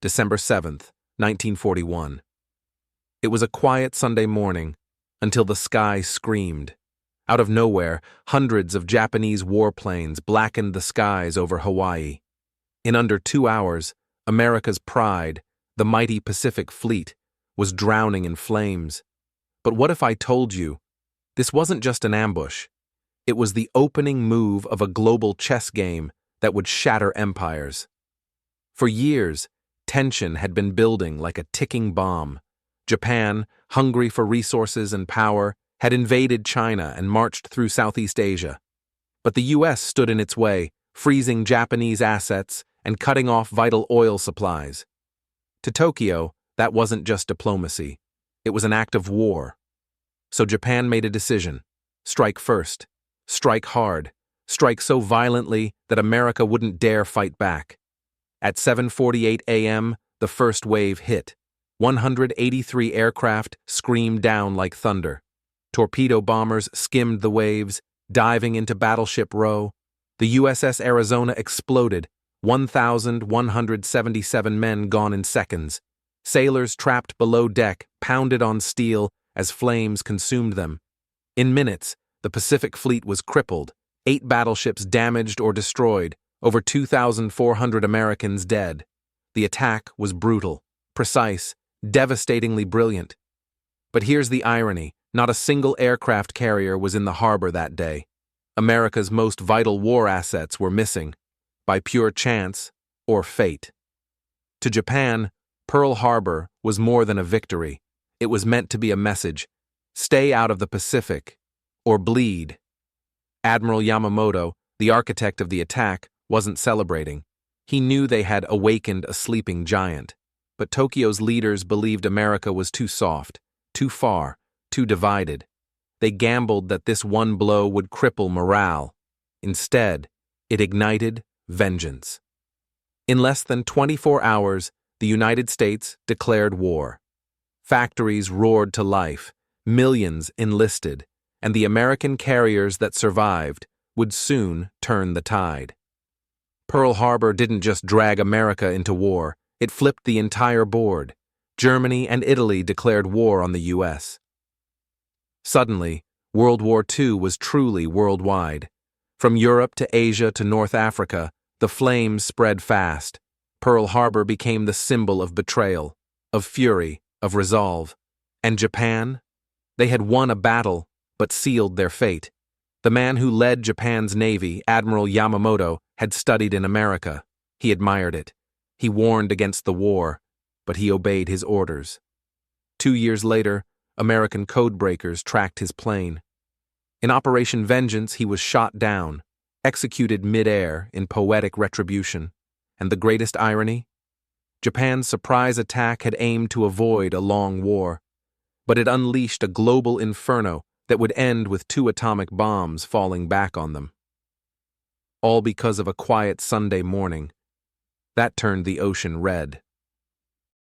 December 7th, 1941. It was a quiet Sunday morning until the sky screamed. Out of nowhere, hundreds of Japanese warplanes blackened the skies over Hawaii. In under 2 hours, America's pride, the mighty Pacific Fleet, was drowning in flames. But what if I told you, this wasn't just an ambush? It was the opening move of a global chess game that would shatter empires. For years, tension had been building like a ticking bomb. Japan, hungry for resources and power, had invaded China and marched through Southeast Asia. But the U.S. stood in its way, freezing Japanese assets and cutting off vital oil supplies. To Tokyo, that wasn't just diplomacy. It was an act of war. So Japan made a decision. Strike first. Strike hard. Strike so violently that America wouldn't dare fight back. At 7:48 a.m., the first wave hit. 183 aircraft screamed down like thunder. Torpedo bombers skimmed the waves, diving into Battleship Row. The USS Arizona exploded, 1,177 men gone in seconds. Sailors trapped below deck pounded on steel as flames consumed them. In minutes, the Pacific Fleet was crippled, 8 battleships damaged or destroyed, over 2,400 Americans dead. The attack was brutal, precise, devastatingly brilliant. But here's the irony. Not a single aircraft carrier was in the harbor that day. America's most vital war assets were missing, by pure chance or fate. To Japan, Pearl Harbor was more than a victory. It was meant to be a message. Stay out of the Pacific, or bleed. Admiral Yamamoto, the architect of the attack, wasn't celebrating. He knew they had awakened a sleeping giant. But Tokyo's leaders believed America was too soft, too far, too divided. They gambled that this one blow would cripple morale. Instead, it ignited vengeance. In less than 24 hours, the United States declared war. Factories roared to life, millions enlisted, and the American carriers that survived would soon turn the tide. Pearl Harbor didn't just drag America into war, it flipped the entire board. Germany and Italy declared war on the U.S. Suddenly, World War II was truly worldwide. From Europe to Asia to North Africa, the flames spread fast. Pearl Harbor became the symbol of betrayal, of fury, of resolve. And Japan? They had won a battle, but sealed their fate. The man who led Japan's navy, Admiral Yamamoto, had studied in America. He admired it. He warned against the war, but he obeyed his orders. 2 years later, American codebreakers tracked his plane. In Operation Vengeance, he was shot down, executed mid-air in poetic retribution. And the greatest irony? Japan's surprise attack had aimed to avoid a long war, but it unleashed a global inferno that would end with 2 atomic bombs falling back on them. All because of a quiet Sunday morning. That turned the ocean red.